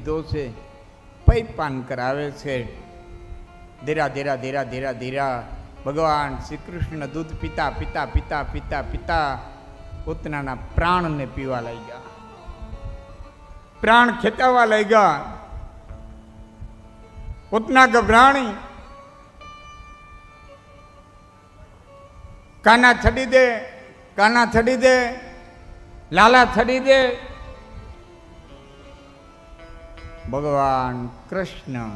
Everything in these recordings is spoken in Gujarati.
લીધો છે, પૈપાન કરાવે છે. ધીરા ધીરા ધીરા ધીરા ધીરા ભગવાન શ્રી કૃષ્ણ દૂધ પીતા પીતા પીતા પીતા પીતા પોતાના પ્રાણને પીવા લાગ્યા, પ્રાણ ખેંચાવા લાગ્યા. પોતના ગભરાણી કાના છડી દે, કાના છડી દે, લાલા છડી દે. ભગવાન કૃષ્ણ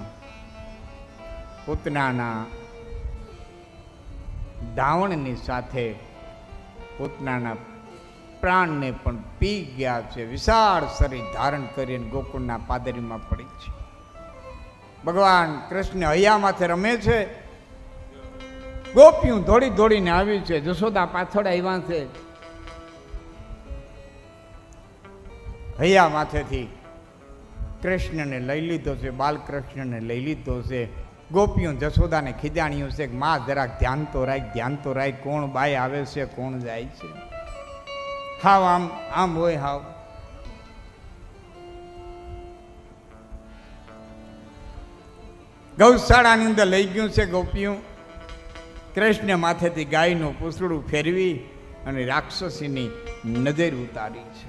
પોતાના ધાવણની સાથે પોતાના પ્રાણને પણ પી ગયા છે. વિશાળ શરીર ધારણ કરીને ગોકુળના પાદરીમાં પડી છે. ભગવાન કૃષ્ણ હૈયા માથે રમે છે. ગોપીઓ દોડી દોડીને આવી છે. જશોદા પાછળ આવ્યા છે. હૈયા માથેથી કૃષ્ણને લઈ લીધો છે, બાલકૃષ્ણને લઈ લીધો છે. ગોપીઓ જશોદાને ખીજાણ્યું છે કે માં જરાક ધ્યાન તો રાખ, ધ્યાન તો રાખ, કોણ બાય આવે છે, કોણ જાય છે. હાવ આમ આમ હોય હાવ. ગૌશાળાની અંદર લઈ ગયું છે ગોપીઓ. કૃષ્ણ માથેથી ગાયનું પૂંછડું ફેરવી અને રાક્ષસીની નજર ઉતારી છે.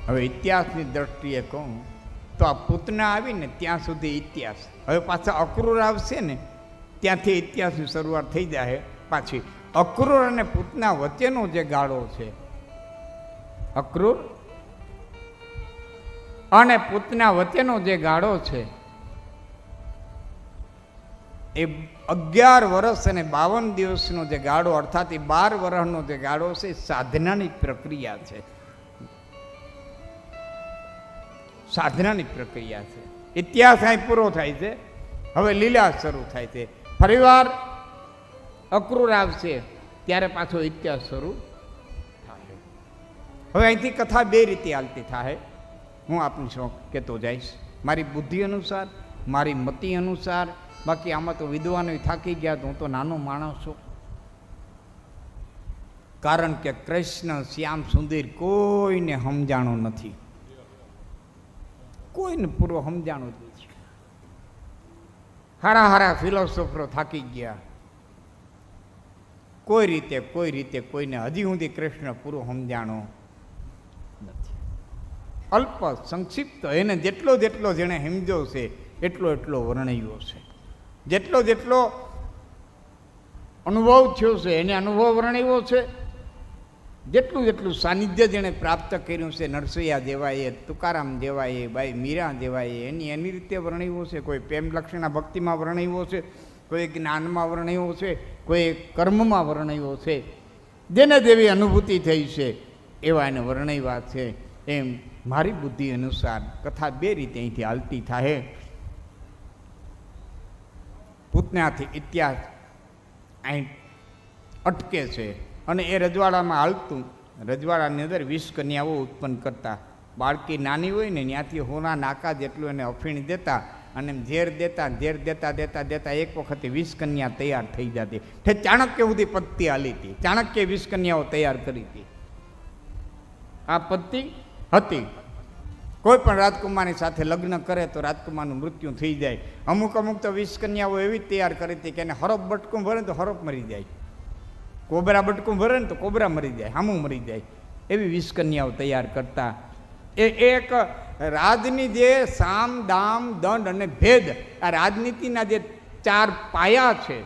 હવે ઇતિહાસની દ્રષ્ટિએ કહું તો આ પૂતના આવીને ત્યાં સુધી ઇતિહાસ. હવે પાછા અક્રૂર આવશે ને ત્યાંથી ઇતિહાસની શરૂઆત થઈ જાય. પાછી અક્રૂર અને પૂતના વચ્ચેનો જે ગાળો છે, અક્રૂર અને પૂતના વચ્ચેનો જે ગાળો છે એ 11 વર્ષ અને 52 દિવસનો જે ગાળો, અર્થાત 12 વર્ષનો જે ગાળો છે, સાધનાની પ્રક્રિયા છે. સાધનાની પ્રક્રિયા છે. ઇતિહાસ અહીં પૂરો થાય છે. હવે લીલા શરૂ થાય છે. ફરીવાર અક્રૂર આવશે ત્યારે પાછો ઇતિહાસ શરૂ થાય. હવે અહીંથી કથા બે રીતે હાલતી થાય. હું આપની શોખ કહેતો જઈશ મારી બુદ્ધિ અનુસાર, મારી મતિ અનુસાર. બાકી આમાં તો વિદ્વાનો થાકી ગયા તો હું તો નાનો માણસ છું. કારણ કે કૃષ્ણ શ્યામ સુંદર કોઈને સમજાણો નથી, કોઈને પૂર્વ સમજાણું જ નથી. હારા હારા ફિલોસોફરો થાકી ગયા. કોઈ રીતે કોઈને હજી સુધી કૃષ્ણ પૂરો સમજાણો નથી. અલ્પ સંક્ષિપ્ત એને જેટલો જેણે સમજ્યો છે એટલો વર્ણવ્યો છે. જેટલો અનુભવ થયો છે એને અનુભવ વર્ણવ્યો છે. જેટલું સાનિધ્ય જેણે પ્રાપ્ત કર્યું છે, નરસૈયા જેવાએ, તુકારામ જેવાએ, બાઈ મીરા જેવાએ, એની રીતે વર્ણવ્યો છે. કોઈ પ્રેમ લક્ષણા ભક્તિમાં વર્ણવ્યો છે, કોઈ જ્ઞાનમાં વર્ણવ્યો છે, કોઈ કર્મમાં વર્ણવ્યો છે. જેને જેવી અનુભૂતિ થઈ છે એવા એને વર્ણવ્યા છે. એમ મારી બુદ્ધિ અનુસાર કથા બે રીતે અહીંથી હાલતી થાય. પૂતનાથી ઇતિહાસ અહીં અટકે છે અને એ રજવાડામાં હાલતું. રજવાડાની અંદર 20 કન્યાઓ ઉત્પન્ન કરતા. બાળકી નાની હોય ને ત્યાંથી હોના નાકા જેટલું એને અફીણ દેતા અને ઝેર દેતા એક વખતે 20 કન્યા તૈયાર થઈ જતી. ચાણક્ય સુધી પદ્ધતિ હાલી હતી. ચાણક્ય 20 કન્યાઓ તૈયાર કરી હતી. આ પદ્ધતિ હતી. કોઈ પણ રાજકુમારની સાથે લગ્ન કરે તો રાજકુમારનું મૃત્યુ થઈ જાય. અમુક તો 20 કન્યાઓ એવી તૈયાર કરી હતી કે એને હરફ બટકું ભરે તો હરફ મરી જાય, કોબરા બટકું ભરે ને તો કોબરા મરી જાય, હામું મરી જાય. એવી 20 કન્યાઓ તૈયાર કરતા. એ એક રાજની જે સામ દામ દંડ અને ભેદ, આ રાજનીતિના જે 4 પાયા છે,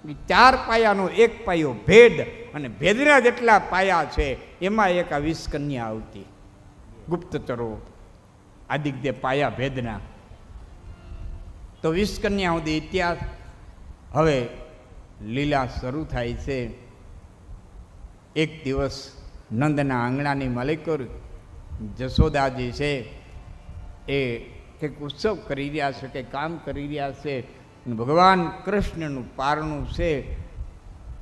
એ 4 પાયાનો એક પાયો ભેદ, અને ભેદના જેટલા પાયા છે એમાં એક આ 20 કન્યા આવતી. ગુપ્તચરો આદિક જે પાયા ભેદના. તો 20 કન્યા સુધી ઇતિહાસ. હવે લીલા શરૂ થાય છે. એક દિવસ નંદના આંગણાની માલિકોર જશોદાજી છે એ કંઈક ઉત્સવ કરી રહ્યા છે, કંઈક કામ કરી રહ્યા છે. ભગવાન કૃષ્ણનું પારણું છે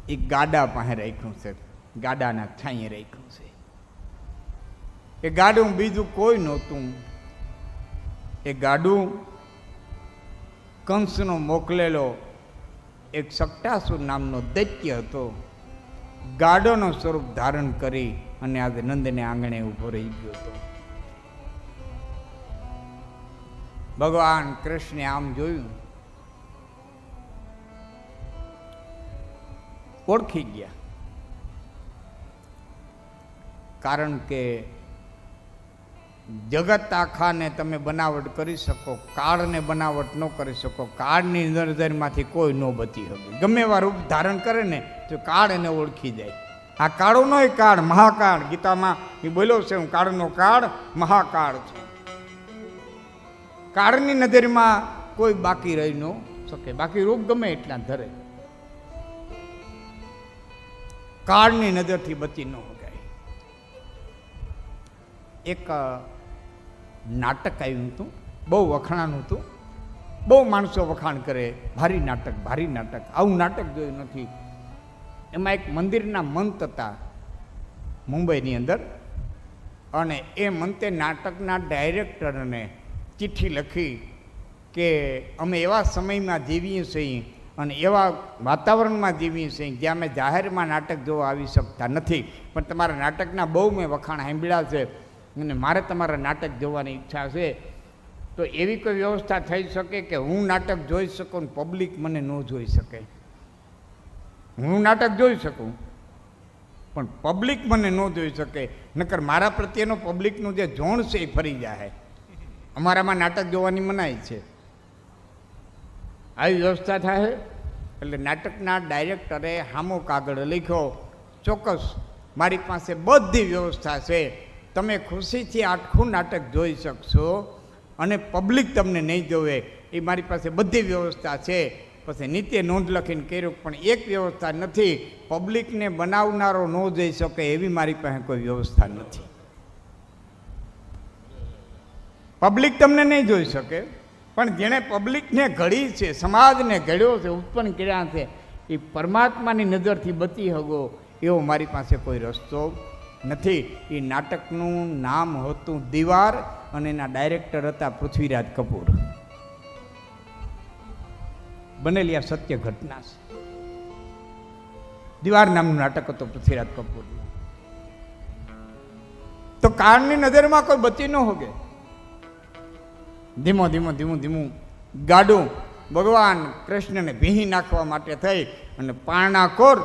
એ ગાડા પાસે રાખ્યું છે, ગાડાના છાંયે રાખ્યું છે. એ ગાડું બીજું કોઈ નહોતું. એ ગાડું કંસનો મોકલેલો એક સટ્ટાસુર નામનો દૈત્ય હતો. ગાડોનું સ્વરૂપ ધારણ કરી અને આજે નંદને આંગણે ઊભો રહી ગયો હતો. ભગવાન કૃષ્ણે આમ જોયું, ઓળખી ગયા. કારણ કે જગત આખાને તમે બનાવટ કરી શકો, કાળને બનાવટ ન કરી શકો. કાળની નજરમાંથી કોઈ ન બચી શકે. ગમે એવા રૂપ ધારણ કરે ને તો કાળ એને ઓળખી જાય. આ કાળો નો કાળ, મહાકાળ. ગીતામાં એ બોલ્યો છે, હું કાળનો કાળ મહાકાળ છું. કાળની નજરમાં કોઈ બાકી રહી ન શકે. બાકી રૂપ ગમે એટલા ધરે, કાળની નજરથી બચી ન શકાય. એક નાટક આવ્યું હતું, બહુ વખાણાનું હતું, બહુ માણસો વખાણ કરે, ભારી નાટક, ભારી નાટક. આવું નાટક જોયું નથી. એમાં એક મંદિરના મંત હતા મુંબઈની અંદર, અને એ મંતે નાટકના ડાયરેક્ટરને ચિઠ્ઠી લખી કે અમે એવા સમયમાં જીવીએ છીએ અને એવા વાતાવરણમાં જીવીએ છીએ જ્યાં અમે જાહેરમાં નાટક જોવા આવી શકતા નથી, પણ તમારા નાટકના બહુ મેં વખાણ સાંભળ્યા છે અને મારે તમારા નાટક જોવાની ઈચ્છા છે. તો એવી કોઈ વ્યવસ્થા થઈ શકે કે હું નાટક જોઈ શકું ને પબ્લિક મને ન જોઈ શકે. હું નાટક જોઈ શકું પણ પબ્લિક મને ન જોઈ શકે, નકર મારા પ્રત્યેનો પબ્લિકનું જે જોણ છે એ ફરી જાય. અમારામાં નાટક જોવાની મનાઈ છે. આવી વ્યવસ્થા થાય. એટલે નાટકના ડાયરેક્ટરે હામો કાગળ લખ્યો, ચોક્કસ મારી પાસે બધી વ્યવસ્થા છે, તમે ખુશીથી આખું નાટક જોઈ શકશો અને પબ્લિક તમને નહીં જોવે, એ મારી પાસે બધી વ્યવસ્થા છે. પછી નીચે નોંધ લખીને કર્યું, પણ એક વ્યવસ્થા નથી, પબ્લિકને બનાવનારો ન જઈ શકે એવી મારી પાસે કોઈ વ્યવસ્થા નથી. પબ્લિક તમને નહીં જોઈ શકે, પણ જેણે પબ્લિકને ઘડી છે, સમાજને ઘડ્યો છે, ઉત્પન્ન કર્યા છે, એ પરમાત્માની નજરથી બચી શકો એવો મારી પાસે કોઈ રસ્તો નથી. એ નાટકનું નામ હતું દીવાર અને એના ડાયરેક્ટર હતા પૃથ્વીરાજ કપૂર. બનેલી આ સત્ય ઘટના છે. દીવાર નામનું નાટક હતું પૃથ્વીરાજ કપૂર. તો કાળની નજરમાં કોઈ બચી ન હોગે. ધીમો ધીમો ધીમું ધીમું ગાડું ભગવાન કૃષ્ણને ભીહી નાખવા માટે થઈ અને પારણા કોર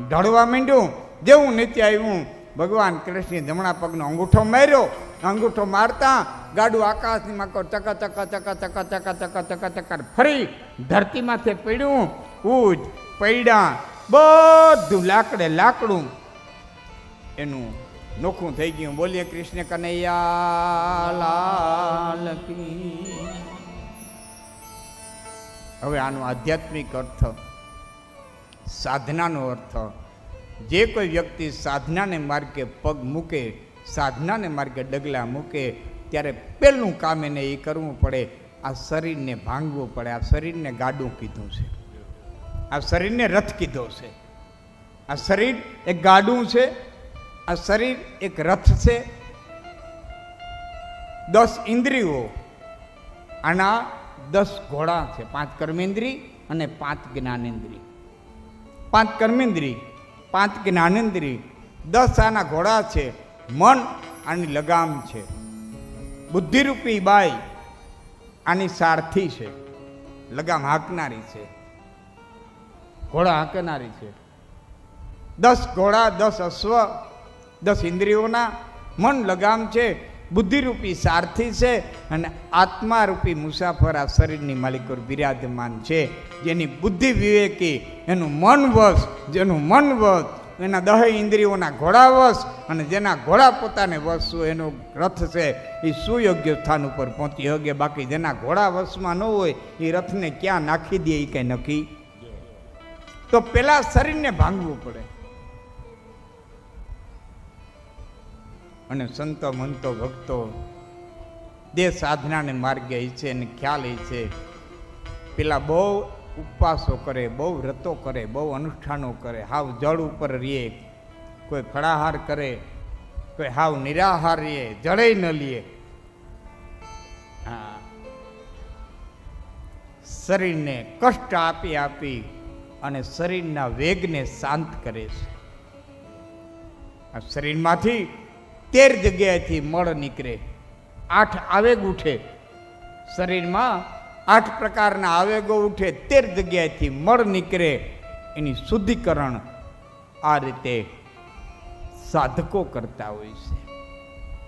ઢળવા માંડ્યું. જેવું નીચે આવ્યું, ભગવાન કૃષ્ણે જમણા પગનો અંગૂઠો માર્યો. અંગૂઠો મારતા ગાડું આકાશની માકો ચકા ચકા ચકા ચકા ચકા ચકા ચકા ચકા ફરી ધરતી માથે પડ્યું. ઉજ પૈડા બધું લાકડે લાકડું એનું નોખું થઈ ગયું. બોલીએ કૃષ્ણ કનૈયા લાલ કી. હવે આનો આધ્યાત્મિક અર્થ, સાધનાનો અર્થ, જે કોઈ વ્યક્તિ સાધનાને માર્ગે પગ મૂકે, સાધનાને માર્ગે ડગલા મૂકે, ત્યારે પહેલું કામ એને એ કરવું પડે, આ શરીરને ભાંગવું પડે. આ શરીરને ગાડું કીધું છે, આ શરીરને રથ કીધો છે. આ શરીર એક ગાડું છે, આ શરીર એક રથ છે. 10 ઇન્દ્રિયો, આના 10 ઘોડા છે. 5 કર્મેન્દ્રિય અને 5 જ્ઞાનેન્દ્રિય. 5 કર્મેન્દ્રિય, 5 જ્ઞાનેન્દ્રિય, 10 આના ઘોડા છે. મન આની લગામ છે. બુદ્ધિરૂપી બાઈ આની સારથી છે, લગામ હાંકનારી છે, ઘોડા હાંકનારી છે. 10 ઘોડા, 10 અશ્વ, 10 ઇન્દ્રિયોના, મન લગામ છે, બુદ્ધિરૂપી સારથી છે, અને આત્મારૂપી મુસાફર આ શરીરની માલિકો બિરાજમાન છે. જેની બુદ્ધિ વિવેકી, એનું મન વશ, જેનું મન વશ, એના 10 ઇન્દ્રિયોના ઘોડા વશ, અને જેના ઘોડા પોતાને વશ એનો રથ છે, એ સુયોગ્ય સ્થાન ઉપર પહોંચી શકે. બાકી જેના ઘોડા વશમાં ન હોય એ રથને ક્યાં નાખી દે એ કંઈ નક્કી. તો પેલા શરીરને ભાંગવું પડે. અને સંતો મંતો ભક્તો દેહ સાધનાને માર્ગે છે અને ખ્યાલ એ છે. પેલા બહુ ઉપવાસો કરે, બહુ વ્રતો કરે, બહુ અનુષ્ઠાનો કરે, હાવ જળ ઉપર રીએ, કોઈ ફળાહાર કરે, કોઈ હાવ નિરાહાર રીએ, જળે ન લીએ. હા, શરીરને કષ્ટ આપી આપી અને શરીરના વેગને શાંત કરે છે. આ શરીરમાંથી 13 જગ્યાએથી મળ નીકળે, 8 આવેગ ઉઠે. શરીરમાં 8 પ્રકારના આવેગો ઉઠે, 13 જગ્યાએથી મળ નીકળે. એની શુદ્ધિકરણ આ રીતે સાધકો કરતા હોય છે.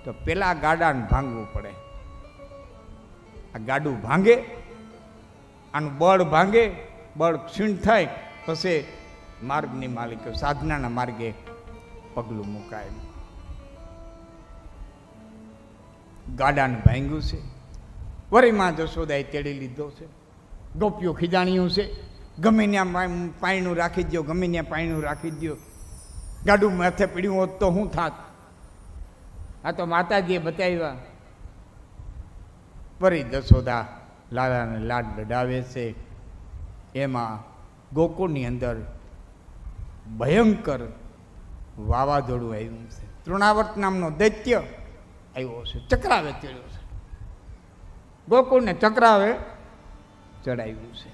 તો પેલા ગાડાને ભાંગવું પડે. આ ગાડું ભાંગે, આનું બળ ભાંગે, બળ ક્ષીણ થાય, પછી માર્ગની માલિકો સાધનાના માર્ગે પગલું મુકાય. ગાડાને ભાંગ્યું છે, વરીમાં જશોદાએ તેડી લીધો છે. ગોપીઓ ખીજાણીયું છે, ગમે ત્યાં પાણીનું રાખી દો, ગમે ત્યાં પાણીનું રાખી દો. ગાડું માથે પીડ્યું હોત તો શું થાત? આ તો માતાજીએ બતાવ્યા. વરી જશોદા લાલાને લાડ લડાવે છે. એમાં ગોકુળની અંદર ભયંકર વાવાઝોડું આવ્યું છે. તૃણાવર્ત નામનો દૈત્ય આવ્યો છે, ચક્રાવે ચડ્યો છે. ગોકુળને ચક્રાવે ચડાવ્યું છે.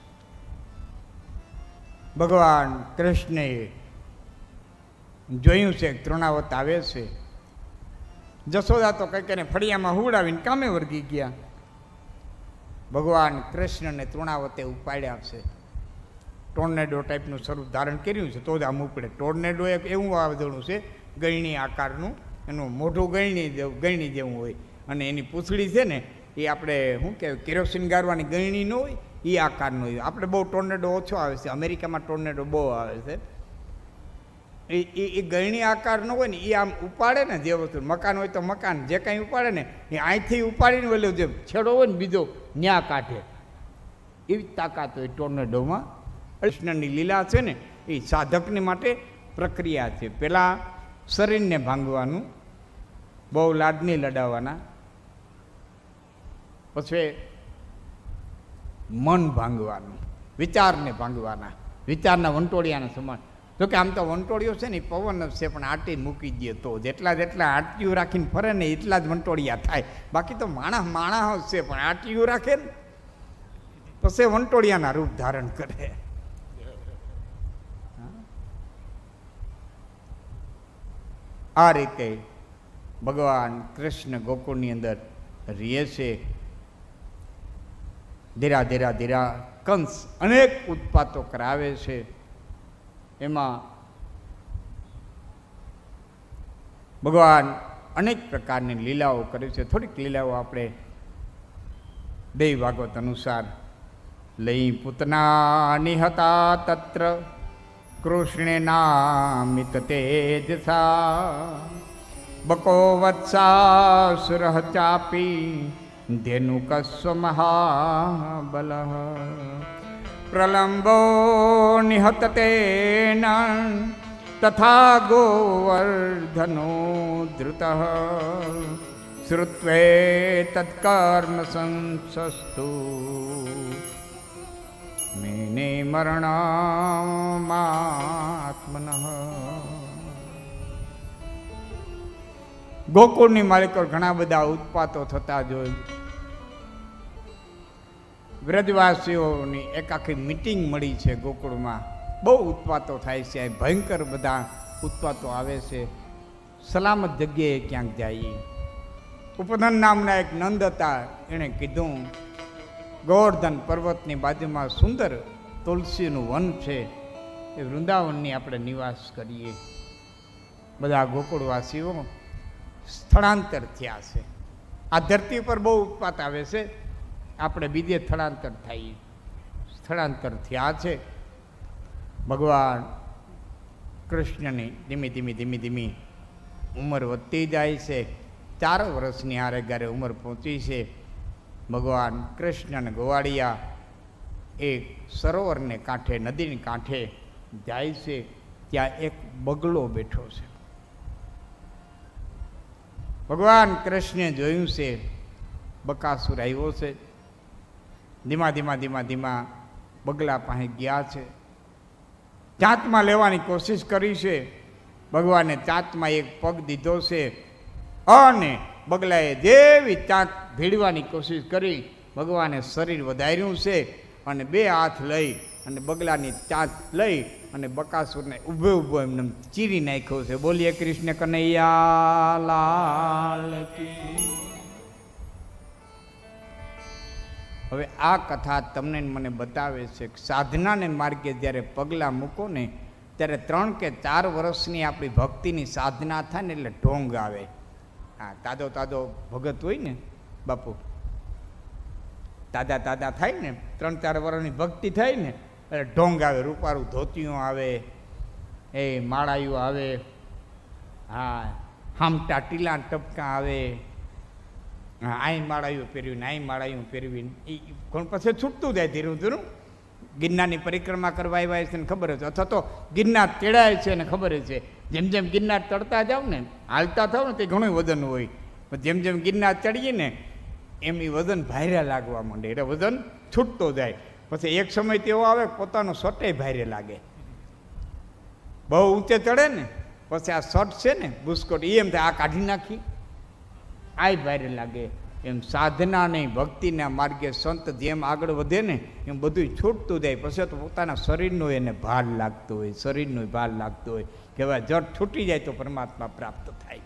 ભગવાન કૃષ્ણએ જોયું છે તૃણાવત આવે છે. જશોદા તો કંઈક એને ફળિયામાં હુવડાવીને કામે વર્ગી ગયા. ભગવાન કૃષ્ણને તૃણાવતે ઉપાડ્યા છે. ટોર્નેડો ટાઈપનું સ્વરૂપ ધારણ કર્યું છે તો જ આમ ઉપડે. ટોર્નેડો એક એવું વાવાઝોડું છે ગળણી આકારનું, એનું મોઢું ગળણી જેવું હોય અને એની પૂંછડી છે ને એ આપણે શું કહેવાય કેરોસીન ગારવાની ગળણી ન હોય એ આકારનું હોય. આપણે બહુ ટોર્નેડો ઓછો આવે છે, અમેરિકામાં ટોર્નેડો બહુ આવે છે. એ ગળણી આકાર ન હોય ને એ આમ ઉપાડે ને, જે વસ્તુ મકાન હોય તો મકાન જે કાંઈ ઉપાડે ને એ અહીંથી ઉપાડીને ઓલો જે છેડો હોય ને બીજો ન્યા કાઢે, એવી તાકાત હોય ટોર્નેડોમાં. કૃષ્ણની લીલા છે ને એ સાધકની માટે પ્રક્રિયા છે. પહેલાં શરીરને ભાંગવાનું, બહુ લાડની લડાવવાના, પછી મન ભાંગવાનું, વિચારને ભાંગવાના, વિચારના વંટોળિયાના સમાન. જોકે આમ તો વંટોળિયો છે ને એ પવન જ છે, પણ આટી મૂકી દે તો જેટલા આટીઓ રાખીને ફરે ને એટલા જ વંટોળિયા થાય. બાકી તો માણસ છે, પણ આટીઓ રાખે ને પછી વંટોળિયાના રૂપ ધારણ કરે. આ રીતે ભગવાન કૃષ્ણ ગોકુળની અંદર રહે છે. ધીરા ધીરા ધીરા કંસ અનેક ઉત્પાતો કરાવે છે. એમાં ભગવાન અનેક પ્રકારની લીલાઓ કરે છે. થોડીક લીલાઓ આપણે દેવી ભાગવત અનુસાર લઈ. પૂતના નિહતા તત્ર કૃષ્ણે નામિત તેજસા બકો વત્સા સુરઃ ચાપી ધેનુકસ્વ મહાબલ પ્રલંબો નિહત તેન તથા ગોવર્ધનો ધૃતઃ શ્રુત્વે તત્કર્મ સંસસ્તુ મેને મરણમાત્મનઃ. ગોકુળની માલિકો ઘણા બધા ઉત્પાતો થતા જોઈ. વ્રજવાસીઓની એક આખી મિટિંગ મળી છે ગોકુળમાં. બહુ ઉત્પાતો થાય છે, ભયંકર બધા ઉત્પાતો આવે છે. સલામત જગ્યાએ ક્યાંક જાય. ઉપધન નામના એક નંદ હતા, એણે કીધું ગોવર્ધન પર્વતની બાજુમાં સુંદર તુલસીનું વન છે, એ વૃંદાવનની આપણે નિવાસ કરીએ. બધા ગોકુળવાસીઓ સ્થળાંતર થયા છે. આ ધરતી પર બહુ ઉત્પાત આવે છે, આપણે બીજે સ્થળાંતર થઈએ. સ્થળાંતર થયા છે. ભગવાન કૃષ્ણની ધીમે ધીમે ઉંમર વધતી જાય છે. 4 વર્ષની આરે ગારે ઉંમર પહોંચી છે. ભગવાન કૃષ્ણ અને ગોવાળિયા એક સરોવરને કાંઠે, નદીને કાંઠે જાય છે. ત્યાં એક બગલો બેઠો છે. ભગવાન કૃષ્ણે જોયું છે બકાસુર આવ્યો છે. ધીમા બગલા પાસે ગયા છે. ચાંચમાં લેવાની કોશિશ કરી છે. ભગવાને ચાંચમાં એક પગ દીધો છે અને બગલાએ જેવી ચાંચ ભીડવાની કોશિશ કરી, ભગવાને શરીર વધાર્યું છે અને 2 હાથ લઈ અને બગલાની ચાંચ લઈ અને બકાસુરને ઊભો ઊભો એમને ચીરી નાખ્યો છે. બોલીએ કૃષ્ણ કનૈયા લાલ કી. હવે આ કથા તમને મને બતાવે છે કે સાધનાને માર્ગે જ્યારે પગલાં મૂકો ને ત્યારે 3 કે 4 વર્ષની આપણી ભક્તિની સાધના થાય ને એટલે ઢોંગ આવે. હા, તાજો ભગત હોય ને બાપુ, તાજા થાય ને 3-4 વર્ષની ભક્તિ થાય ને એટલે ઢોંગ આવે. રૂપારું ધોતિયું આવે, એ માળાયું આવે, હા હામટા ટીલા ટપકા આવે, હા અહીં માળાયું પહેરવીને અહીં માળાયું પહેરવીને એ કોણ પછી છૂટતું જાય ધીરું ધીરું. ગિરનારની પરિક્રમા કરવા આવ્યા છે ને ખબર છે, અથવા તો ગિરનાર તેડાય છે ને ખબર છે. જેમ જેમ ગિરનાર ચડતા જાવ ને, હાલતા થાવ ને તે ઘણું વજન હોય, પણ જેમ જેમ ગિરનાર ચડીએ ને એમ એ વજન ભારે લાગવા માંડે, એટલે વજન છૂટતો જાય. પછી એક સમય તેવો આવે પોતાનો સટે ભારે લાગે. બહુ ઊંચે ચડે ને પછી આ સટ છે ને બુસ્કોટ એ એમ થાય આ કાઢી નાખી, આ ભારે લાગે. એમ સાધના નહીં ભક્તિના માર્ગે સંત જેમ આગળ વધે ને એમ બધું છૂટતું જાય. પછી તો પોતાના શરીરનો એને ભાર લાગતો હોય, શરીરનો ભાર લાગતો હોય કે હવે જટ છૂટી જાય તો પરમાત્મા પ્રાપ્ત થાય.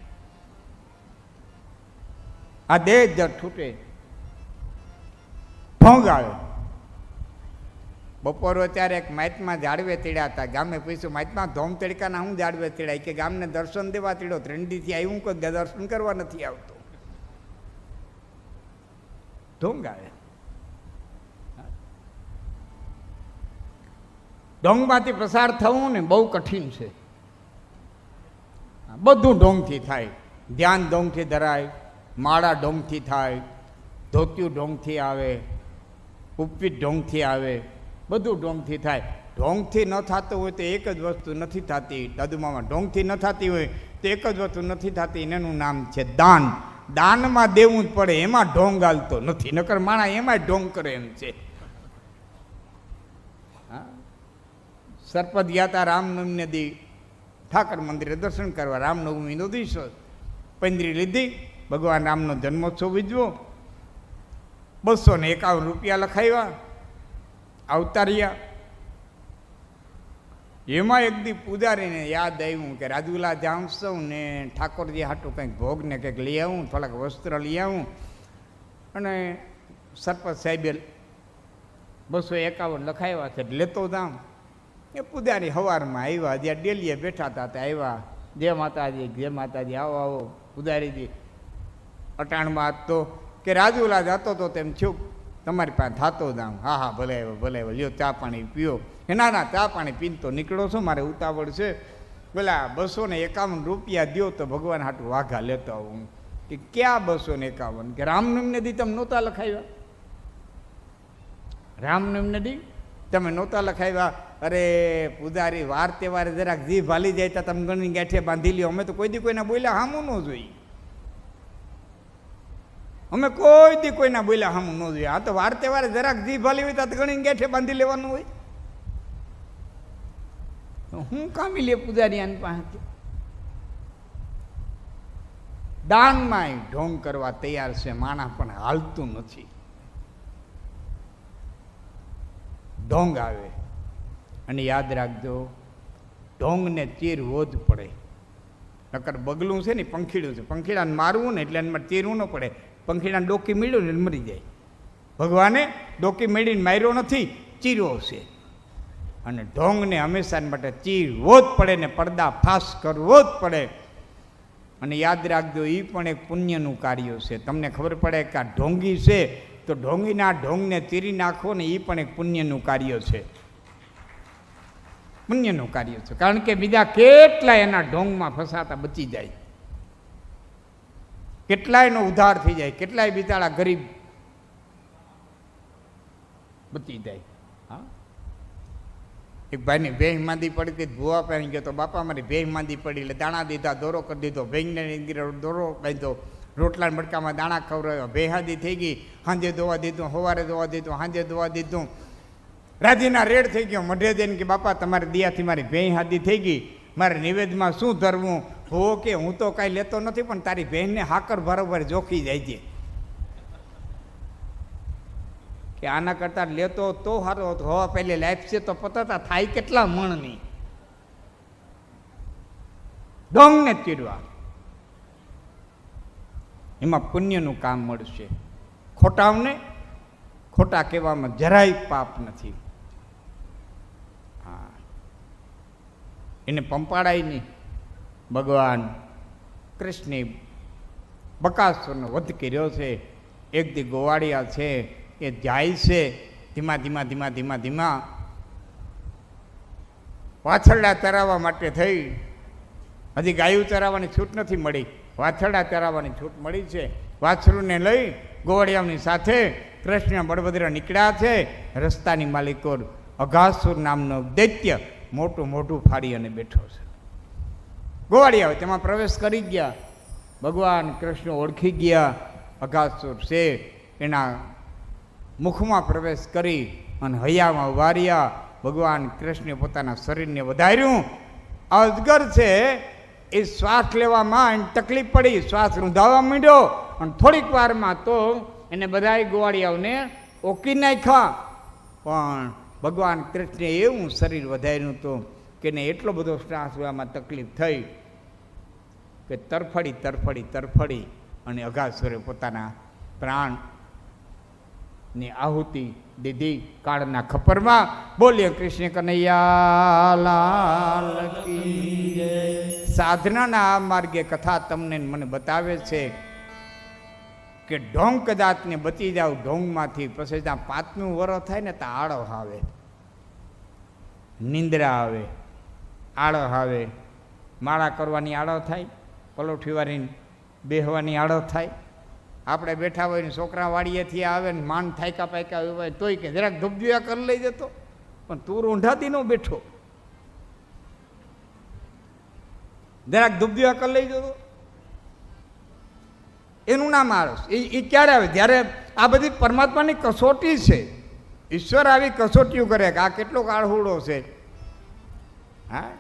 આ દેહ જટ છૂટે ભોંગ આવે. બપોરો ત્યારે એક મહાત્મા જાળવે તેડ્યા હતા. ગામે પૂછ્યું, મહાત્મા ધોમ તડકાના હું જાળવે તેડાય? કે ગામને દર્શન દેવા તેડો, 3 દીથી આવ્યું કોઈ દર્શન કરવા નથી આવતો. ઢોંગ આવે. ઢોંગમાંથી પસાર થવું ને બહુ કઠિન છે. બધું ઢોંગથી થાય. ધ્યાન ઢોંગથી ધરાય, માળા ઢોંગથી થાય, ધોતિયું ઢોંગથી આવે, ઉપવીત ઢોંગથી આવે, બધું ઢોંગથી થાય. ઢોંગથી ન થતું હોય તો એક જ વસ્તુ નથી થતી. દાદુમામાં ઢોંગથી ન થતી હોય તો એક જ વસ્તુ નથી થતી, એનું નામ છે દાન. દાનમાં દેવું જ પડે, એમાં ઢોંગ હાલતો નથી. નકર માણા એમાં ઢોંગ કરે એમ છે. સરપદ ગયા હતા રામનવમીને દી ઠાકર મંદિરે દર્શન કરવા. રામનવમીનો દિવસ, પંદરી લીધી, ભગવાન રામનો જન્મોત્સવ ઉજવો. 251 રૂપિયા લખાવ્યા, અવતાર્યા. એમાં એક દી પૂજારીને યાદ આવ્યું કે રાજુલા જાઉં છું ને ઠાકોરજી હાટું કંઈક ભોગને કંઈક લઈ આવું, થોડાક વસ્ત્ર લઈ આવું. અને સરપંચ સાહેબે 251 લખાવ્યા છે, લેતો જાઉં. એ પૂજારી સવારમાં આવ્યા, જ્યાં ડેલીએ બેઠા હતા ત્યાં આવ્યા. જય માતાજી, જય માતાજી, આવો આવો. પૂજારીજી અટાણમાં તો કે રાજુલા જતો તો તેમ થયું તમારી પાસે થતો જાઉં. હા હા ભલે આવ્યો, ભલે આવ્યો, લ્યો ચા પાણી પીઓ. ના ચા પાણી પીને તો નીકળો છો, મારે ઉતાવળ છે. પેલા 251 રૂપિયા દો તો ભગવાન હાટું વાઘા લેતો આવું. કે ક્યાં 251? કે રામનવમીને દી તમે નહોતા લખાવ્યા? રામનવમીને દી તમે નહોતા લખાવ્યા? અરે પૂજારી, વાર તહેવારે જરાક જીભ હાલી જાય તો તમે ગણી ગાંઠે બાંધી લ્યો. અમે તો કોઈ દી કોઈના બોલ્યા હામું ન જોઈએ. અમે કોઈ દી કોઈના બોલ્યા હામું ન જોઈએ. આ તો વાર તહેવારે જરાક જીભ હાલી હોય તો ગણી ગાંઠે બાંધી લેવાનું હોય. હું કામી લે પૂજારી આની પાસે? દાનમાં ઢોંગ કરવા તૈયાર છે માણા, પણ હાલતું નથી. ઢોંગ આવે. અને યાદ રાખજો, ઢોંગને ચીરવો જ પડે. નકર બગલું છે ને પંખીડું છે, પંખીડાને મારવું ને એટલે એમાં ચીરવું ન પડે. પંખીડાને ડોકી મળ્યું ને મરી જાય. ભગવાને ડોકી મેળીને માર્યો નથી, ચીરવો છે. અને ઢોંગને હંમેશા માટે ચીરવો જ પડે ને પડદા ફાસ કરવો જ પડે. અને યાદ રાખજો, એ પણ એક પુણ્યનું કાર્ય છે. તમને ખબર પડે કે આ ઢોંગી છે તો ઢોંગીના ઢોંગને ચીરી નાખો ને, એ પણ એક પુણ્યનું કાર્ય છે. પુણ્યનું કાર્ય છે. કારણ કે બીજા કેટલાય એના ઢોંગમાં ફસાતા બચી જાય, કેટલાયનો ઉદ્ધાર થઈ જાય, કેટલાય બિચારા ગરીબ બચી જાય. હા, એક ભાઈની ભેંસ માંદી પડી હતી, ભૂવા પહેરી ગયો તો બાપા મારી ભેંસ માંદી પડી એટલે દાણા દીધા, દોરો કરી દીધો, ભેંસને દોરો બાંધ્યો, રોટલા મટકામાં દાણા ખવડાવ્યો, ભેહાદી થઈ ગઈ. સાંજે ધોવા દીધું, સવારે ધોવા દીધું, સાંજે ધોવા દીધું. રાજીના રેડ થઈ ગયો. મઢે જઈને કે બાપા તમારી દિયાથી મારી ભેંસ હાદી થઈ ગઈ, મારે નિવેદમાં શું ધરવું? હો કે હું તો કાંઈ લેતો નથી, પણ તારી બહેનને હાકર બરોબર જોખી જાય છે. કે આના કરતાં લેતો તો સારો હતો, હવા પહેલે લાઈફ છે તો પતાતા થાય કેટલા મણની. ડોંગને ચીરવા, એમાં પુણ્યનું કામ મળશે. ખોટાઓને ખોટા કહેવામાં જરાય પાપ નથી. હા, એને પંપાડાય નહીં. ભગવાન કૃષ્ણે બકાસુરનો વધ કર્યો છે. એક દી ગોવાળિયા છે એ જાય છે ધીમા ધીમા ધીમા ધીમા ધીમા વાછરડા ચરાવવા માટે થઈ. હજી ગાયું ચરાવવાની છૂટ નથી મળી, વાછરડા ચરાવવાની છૂટ મળી છે. વાછરુને લઈ ગોવાળિયાની સાથે કૃષ્ણ બળભદ્ર નીકળ્યા છે. રસ્તાની માલિકો અઘાસુર નામનો દૈત્ય મોટું મોઢું ફાડી અને બેઠો છે. ગોવાળિયા તેમાં પ્રવેશ કરી ગયા. ભગવાન કૃષ્ણ ઓળખી ગયા અઘાસુર છે. એના મુખમાં પ્રવેશ કરી અને હૈયામાં ઉભા રહ્યા. ભગવાન કૃષ્ણે પોતાના શરીરને વધાર્યું. અજગર છે એ શ્વાસ લેવામાં એને તકલીફ પડી, શ્વાસ રૂંધાવા માંડ્યો અને થોડીક વારમાં તો એને બધાય ગોવાળિયાઓને ઓકી નાખ્યા. પણ ભગવાન કૃષ્ણે એવું શરીર વધાર્યું હતું કે એને એટલો બધો શ્વાસ લેવામાં તકલીફ થઈ કે તરફડી તરફડી તરફડી અને અઘાસુરે પોતાના પ્રાણની આહુતિ દીધી કાળના ખપરમાં. બોલીએ કૃષ્ણ કનૈયા લાલ કી જય. સાધનાના આ માર્ગે કથા તમને મને બતાવે છે કે ઢોંગ કદાચને બચી જાવ ઢોંગમાંથી, પછી ત્યાં 5મું વરસ થાય ને ત્યાં આળો આવે, નિંદ્રા આવે, આળો આવે. માળા કરવાની આળો થાય, પલોઠી વાળીને બેહવાની આળો થાય. આપણે બેઠા હોય ને છોકરા વાડીએથી આવે ને માન થાયકા પાયકા હોય તોય કે જરાક ધબધુયા કરી લઈ જતો, પણ તું રૂંઢાતી ન બેઠો, જરાક ધબધુયા કરી લઈ જતો. એનું નામ આળસ. એ ક્યારે આવે? જ્યારે આ બધી પરમાત્માની કસોટી છે. ઈશ્વર આવી કસોટીઓ કરે કે આ કેટલો આળહુડો છે. હા,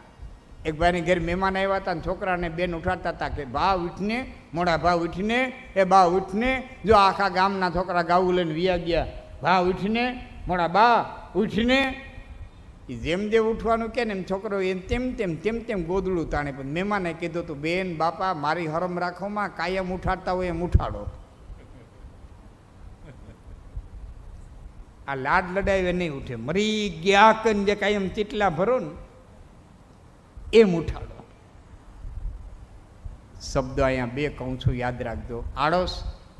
એક ભાઈની ઘેર મહેમાન આવ્યા હતા ને છોકરાને બેન ઉઠાડતા હતા કે બા ઉઠને, મોડા ભા ઉઠને, એ બા ઉઠને. જો આખા ગામના છોકરા ગાવું લઈને વિયા ગયા. ભા ઉઠને, મોડા બા ઉઠને. એ જેમ જેમ ઉઠવાનું કે ને એમ છોકરો એમ તેમ તેમ તેમ તેમ ગોદડું તાણે. પણ મહેમાને કીધું તું બેન બાપા મારી હરમ રાખોમાં, કાયમ ઉઠાડતા હોય એમ ઉઠાડો. આ લાડ લડાવે નહીં ઉઠે. મરી ગયા કન જે કાયમ ચીટલા ભરો ને એમ ઉઠાડો. શબ્દ અહીંયા 2 કહું છું, યાદ રાખજો. આળસ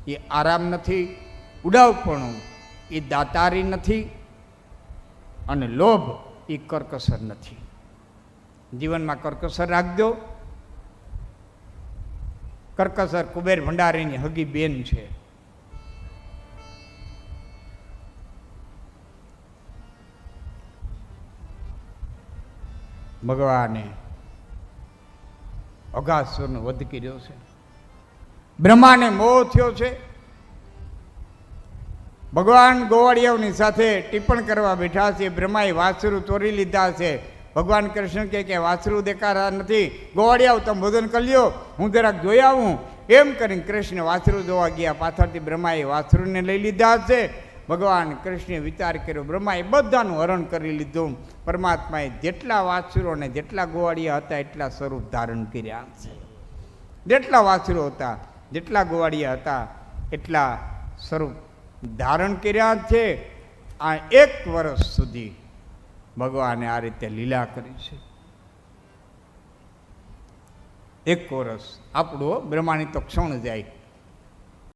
એ આરામ નથી, ઉડાવપણું એ દાતારી નથી, અને લોભ એ કરકસર નથી. જીવનમાં કરકસર રાખજો. કરકસર કુબેર ભંડારીની હગી બેન છે. ભગવાને અઘાસુરનો વધ કર્યો છે. બ્રહ્માને મોહ થયો છે. ભગવાન ગોવાળિયાઓની સાથે ટિપ્પણ કરવા બેઠા છે. બ્રહ્માએ વાછરું ચોરી લીધા છે. ભગવાન કૃષ્ણ કે વાછરું દેખાતા નથી, ગોવાળિયાઓ તમે ભોજન કરી લ્યો, હું જરાક જોઈ આવું. એમ કરીને કૃષ્ણ વાછરું જોવા ગયા. પાછળથી બ્રહ્માએ વાછરુંને લઈ લીધા છે. ભગવાન કૃષ્ણે વિચાર કર્યો, બ્રહ્માએ બધાનું હરણ કરી લીધું. પરમાત્માએ જેટલા વાછરો અને જેટલા ગોવાળિયા હતા એટલા સ્વરૂપ ધારણ કર્યા છે. જેટલા વાછરો હતા, જેટલા ગોવાળિયા હતા એટલા સ્વરૂપ ધારણ કર્યા છે. આ 1 વર્ષ સુધી ભગવાને આ રીતે લીલા કરી છે. 1 વર્ષ આપણું બ્રહ્માની તો ક્ષણ જાય.